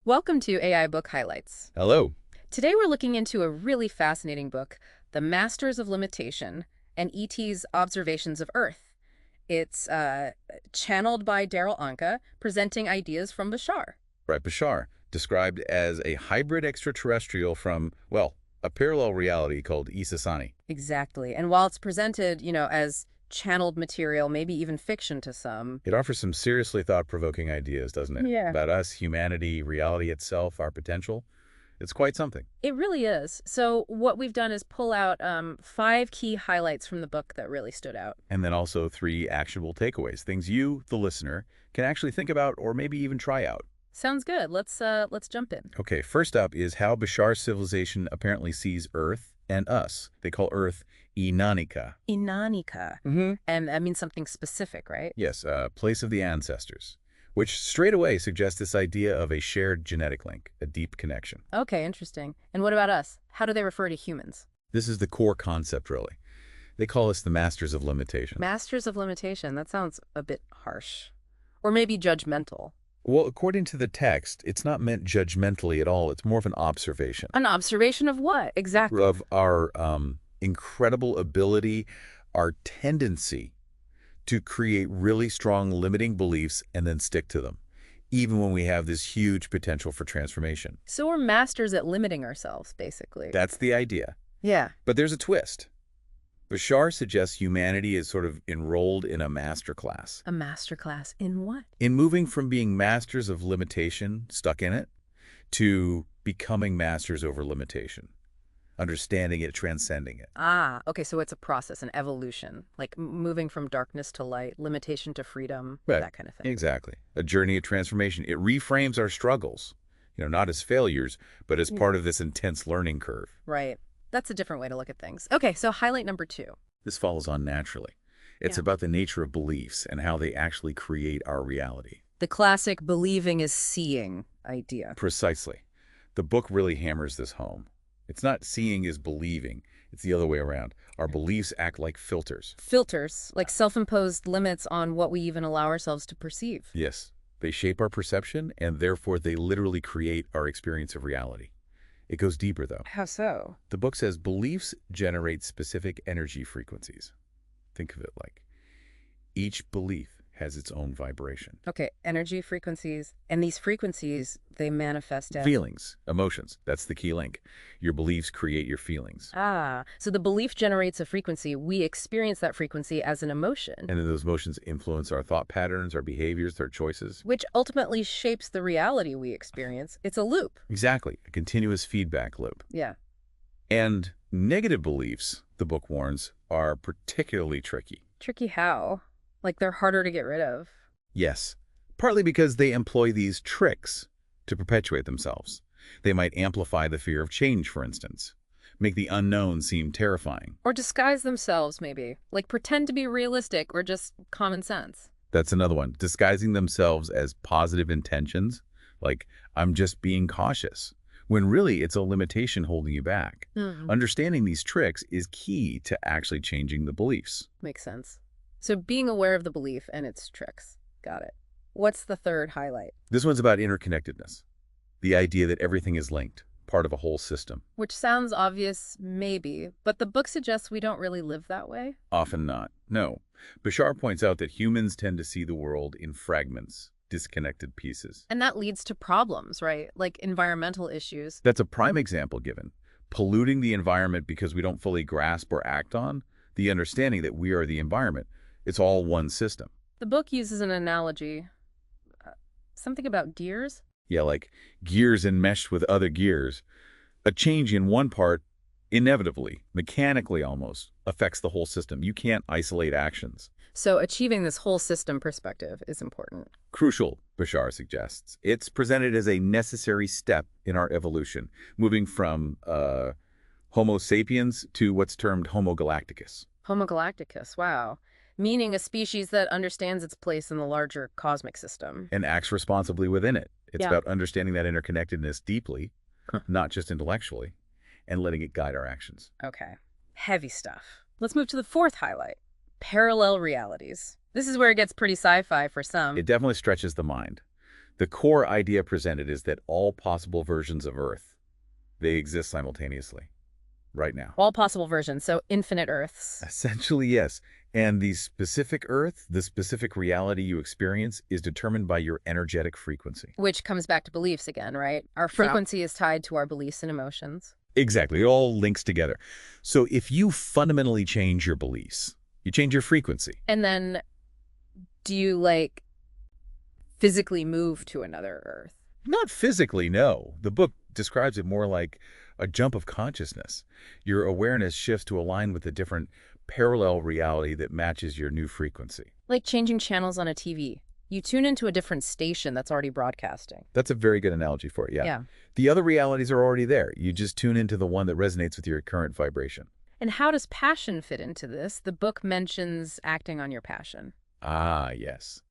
Welcome to AI Book Highlights. Hello. Today we're looking into a really fascinating book, The Masters of Limitation and E.T.'s Observations of Earth. It's channeled by Darryl Anka, presenting ideas from Bashar. Right, Bashar, described as a hybrid extraterrestrial from, well, a parallel reality called Isasani. Exactly. And while it's presented, as channeled material, maybe even fiction to some. It offers some seriously thought-provoking ideas, doesn't it? Yeah. About us, humanity, reality itself, our potential. It's quite something. It really is. So what we've done is pull out 5 key highlights from the book that really stood out. And then also 3 actionable takeaways, things you, the listener, can actually think about or maybe even try out. Sounds good. Let's jump in. Okay, first up is how Bashar's civilization apparently sees Earth and us. They call Earth Inanika. Inanika. Mm-hmm. And that means something specific, right? Yes, place of the ancestors, which straight away suggests this idea of a shared genetic link, a deep connection. Okay, interesting. And what about us? How do they refer to humans? This is the core concept, really. They call us the masters of limitation. Masters of limitation. That sounds a bit harsh. Or maybe judgmental. Well, according to the text, it's not meant judgmentally at all. It's more of an observation. An observation of what? Exactly. Of our incredible ability, our tendency to create really strong limiting beliefs and then stick to them, even when we have this huge potential for transformation. So we're masters at limiting ourselves, basically. That's the idea. Yeah. But there's a twist. Bashar suggests humanity is sort of enrolled in a master class. A master class in what? In moving from being masters of limitation, stuck in it, to becoming masters over limitation. Understanding it, transcending it. Ah, okay, so it's a process, an evolution, like moving from darkness to light, limitation to freedom, Right. that kind of thing. Exactly. A journey of transformation. It reframes our struggles, not as failures, but as part of this intense learning curve. Right. That's a different way to look at things. Okay, so highlight number 2. This follows on naturally. It's Yeah. about the nature of beliefs and how they actually create our reality. The classic believing is seeing idea. Precisely. The book really hammers this home. It's not seeing is believing. It's the other way around. Our beliefs act like filters. Filters, like self-imposed limits on what we even allow ourselves to perceive. Yes. They shape our perception, and therefore they literally create our experience of reality. It goes deeper, though. How so? The book says beliefs generate specific energy frequencies. Think of it like each belief has its own vibration. Okay, energy frequencies, and these frequencies, they manifest as... Feelings, emotions, that's the key link. Your beliefs create your feelings. Ah, so the belief generates a frequency. We experience that frequency as an emotion. And then those emotions influence our thought patterns, our behaviors, our choices. Which ultimately shapes the reality we experience. It's a loop. Exactly, a continuous feedback loop. Yeah. And negative beliefs, the book warns, are particularly tricky. Tricky how? Like they're harder to get rid of. Yes, partly because they employ these tricks to perpetuate themselves. They might amplify the fear of change, for instance, make the unknown seem terrifying. Or disguise themselves, maybe. Like pretend to be realistic or just common sense. That's another one, disguising themselves as positive intentions, like, I'm just being cautious, when really it's a limitation holding you back. Understanding these tricks is key to actually changing the beliefs. Makes sense. So being aware of the belief and its tricks. Got it. What's the third highlight? This one's about interconnectedness, the idea that everything is linked, part of a whole system. Which sounds obvious, maybe, but the book suggests we don't really live that way. Often not. No. Bashar points out that humans tend to see the world in fragments, disconnected pieces. And that leads to problems, right? Like environmental issues. That's a prime example given. Polluting the environment because we don't fully grasp or act on the understanding that we are the environment. It's all one system. The book uses an analogy. Something about gears? Yeah, like gears enmeshed with other gears. A change in one part inevitably, mechanically almost, affects the whole system. You can't isolate actions. So achieving this whole system perspective is important. Crucial, Bashar suggests. It's presented as a necessary step in our evolution, moving from Homo sapiens to what's termed Homo galacticus. Homo galacticus, wow. Meaning a species that understands its place in the larger cosmic system. And acts responsibly within it. It's Yeah. about understanding that interconnectedness deeply, not just intellectually, and letting it guide our actions. Okay. Heavy stuff. Let's move to the fourth highlight. Parallel realities. This is where it gets pretty sci-fi for some. It definitely stretches the mind. The core idea presented is that all possible versions of Earth, they exist simultaneously, right now. All possible versions, so infinite Earths. Essentially, yes. And the specific Earth, the specific reality you experience, is determined by your energetic frequency. Which comes back to beliefs again, right? Our Fra- frequency is tied to our beliefs and emotions. Exactly. It all links together. So if you fundamentally change your beliefs, you change your frequency. And then do you, like, physically move to another Earth? Not physically, no. The book describes it more like a jump of consciousness. Your awareness shifts to align with a different parallel reality that matches your new frequency. Like changing channels on a TV. You tune into a different station that's already broadcasting. That's a very good analogy for it, yeah. Yeah. The other realities are already there. You just tune into the one that resonates with your current vibration. And how does passion fit into this? The book mentions acting on your passion. Ah, yes.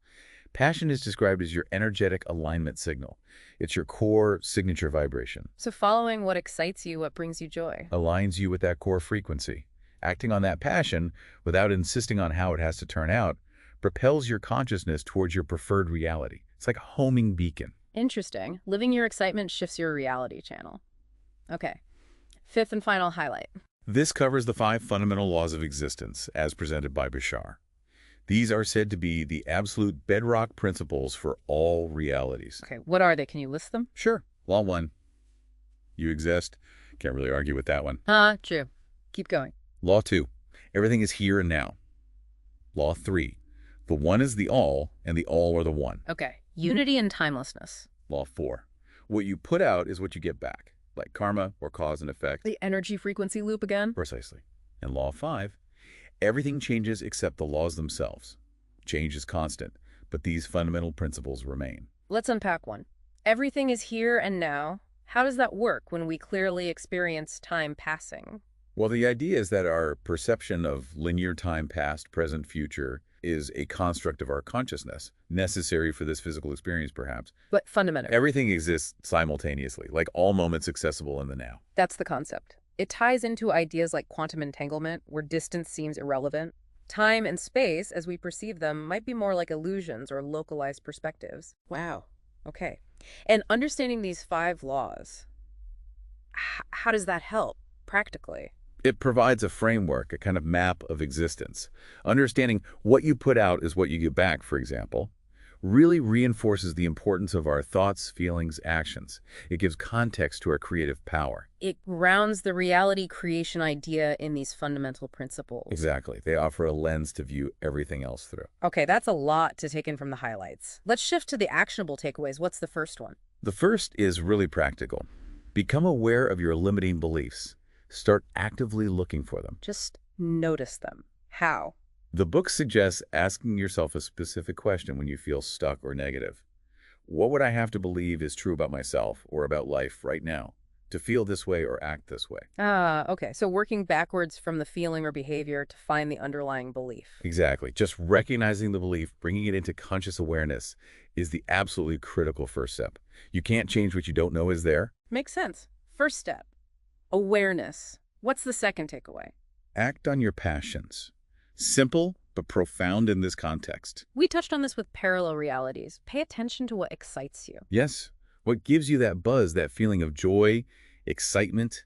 Passion is described as your energetic alignment signal. It's your core signature vibration. So following what excites you, what brings you joy. Aligns you with that core frequency. Acting on that passion, without insisting on how it has to turn out, propels your consciousness towards your preferred reality. It's like a homing beacon. Interesting. Living your excitement shifts your reality channel. Okay. Fifth and final highlight. This covers the 5 fundamental laws of existence, as presented by Bashar. These are said to be the absolute bedrock principles for all realities. Okay, what are they? Can you list them? Sure. Law 1. You exist. Can't really argue with that one. True. Keep going. Law 2. Everything is here and now. Law 3. The one is the all, and the all are the one. Okay. Unity and timelessness. Law 4. What you put out is what you get back, like karma or cause and effect. The energy frequency loop again? Precisely. And Law 5. Everything changes except the laws themselves. Change is constant, but these fundamental principles remain. Let's unpack one. Everything is here and now. How does that work when we clearly experience time passing? Well, the idea is that our perception of linear time, past, present, future, is a construct of our consciousness, necessary for this physical experience, perhaps. But fundamental. Everything exists simultaneously, like all moments accessible in the now. That's the concept. It ties into ideas like quantum entanglement, where distance seems irrelevant. Time and space, as we perceive them, might be more like illusions or localized perspectives. Wow. Okay. And understanding these 5 laws, how does that help practically? It provides a framework, a kind of map of existence. Understanding what you put out is what you get back, for example, really reinforces the importance of our thoughts, feelings, actions. It gives context to our creative power. It grounds the reality creation idea in these fundamental principles. Exactly. They offer a lens to view everything else through. Okay, that's a lot to take in from the highlights. Let's shift to the actionable takeaways. What's the first one? The first is really practical. Become aware of your limiting beliefs. Start actively looking for them. Just notice them. How? The book suggests asking yourself a specific question when you feel stuck or negative. What would I have to believe is true about myself or about life right now to feel this way or act this way? Okay. So working backwards from the feeling or behavior to find the underlying belief. Exactly. Just recognizing the belief, bringing it into conscious awareness is the absolutely critical first step. You can't change what you don't know is there. Makes sense. First step, awareness. What's the second takeaway? Act on your passions. Simple, but profound in this context. We touched on this with parallel realities. Pay attention to what excites you. Yes. What gives you that buzz, that feeling of joy, excitement,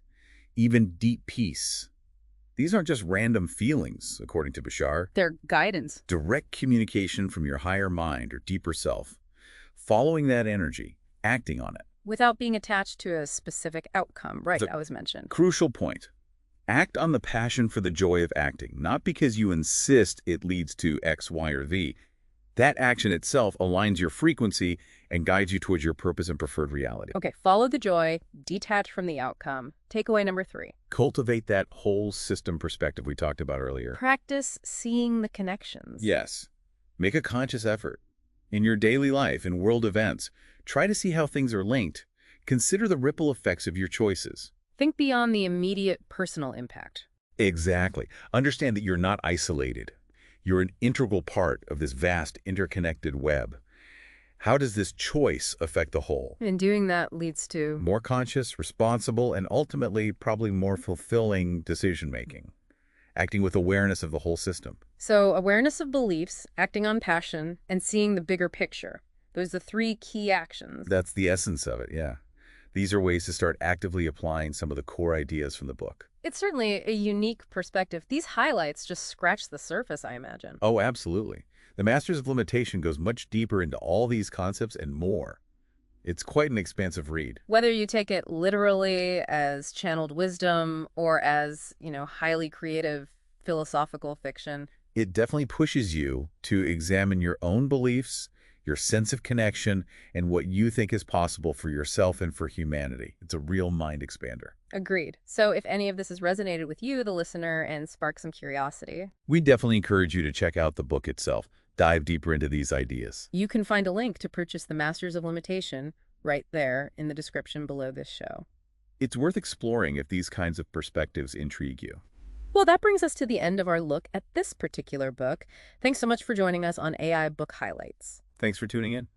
even deep peace? These aren't just random feelings, according to Bashar. They're guidance. Direct communication from your higher mind or deeper self. Following that energy, acting on it. Without being attached to a specific outcome. Right, that was mentioned. Crucial point. Act on the passion for the joy of acting, not because you insist it leads to X, Y, or Z. That action itself aligns your frequency and guides you towards your purpose and preferred reality. Okay, follow the joy, detach from the outcome. Takeaway number 3. Cultivate that whole system perspective we talked about earlier. Practice seeing the connections. Yes. Make a conscious effort. In your daily life, in world events, try to see how things are linked. Consider the ripple effects of your choices. Think beyond the immediate personal impact. Exactly. Understand that you're not isolated. You're an integral part of this vast interconnected web. How does this choice affect the whole? And doing that leads to More conscious, responsible, and ultimately probably more fulfilling decision-making. Acting with awareness of the whole system. So awareness of beliefs, acting on passion, and seeing the bigger picture. Those are the three key actions. That's the essence of it, yeah. These are ways to start actively applying some of the core ideas from the book. It's certainly a unique perspective. These highlights just scratch the surface, I imagine. Oh, absolutely. The Masters of Limitation goes much deeper into all these concepts and more. It's quite an expansive read. Whether you take it literally as channeled wisdom or as, highly creative philosophical fiction. It definitely pushes you to examine your own beliefs, your sense of connection, and what you think is possible for yourself and for humanity. It's a real mind expander. Agreed. So if any of this has resonated with you, the listener, and sparked some curiosity, We definitely encourage you to check out the book itself, dive deeper into these ideas. you can find a link to purchase The Masters of Limitation right there in the description below this show. It's worth exploring if these kinds of perspectives intrigue you. Well, that brings us to the end of our look at this particular book. Thanks so much for joining us on AI Book Highlights. Thanks for tuning in.